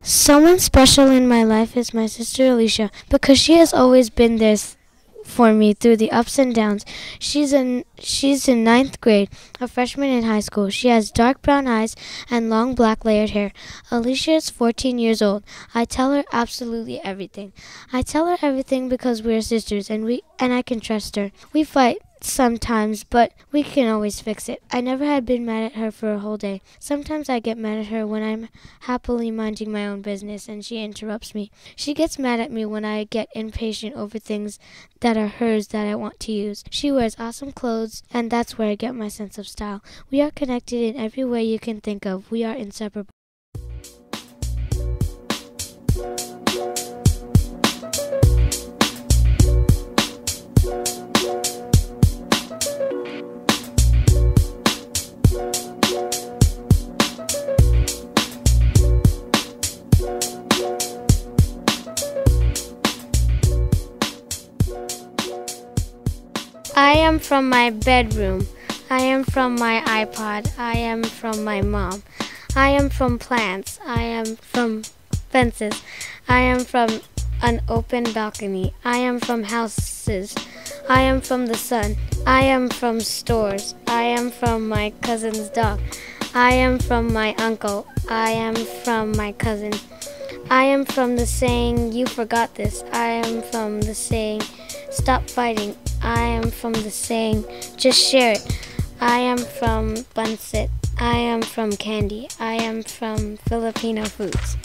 Someone special in my life is my sister Alicia because she has always been there for me through the ups and downs. She's in ninth grade, a freshman in high school. She has dark brown eyes and long black layered hair. Alicia is 14 years old. I tell her absolutely everything. I tell her everything because we're sisters and I can trust her. We fight sometimes, but we can always fix it. I never had been mad at her for a whole day. Sometimes I get mad at her when I'm happily minding my own business and she interrupts me. She gets mad at me when I get impatient over things that are hers that I want to use. She wears awesome clothes, and that's where I get my sense of style. We are connected in every way you can think of. We are inseparable. I am from my bedroom. I am from my iPod. I am from my mom. I am from plants. I am from fences. I am from an open balcony. I am from houses. I am from the sun. I am from stores. I am from my cousin's dog. I am from my uncle. I am from my cousin. I am from the saying, "You forgot this." I am from the saying, "Stop fighting." I am from the saying, "Just share it." I am from Bunset. I am from candy. I am from Filipino foods.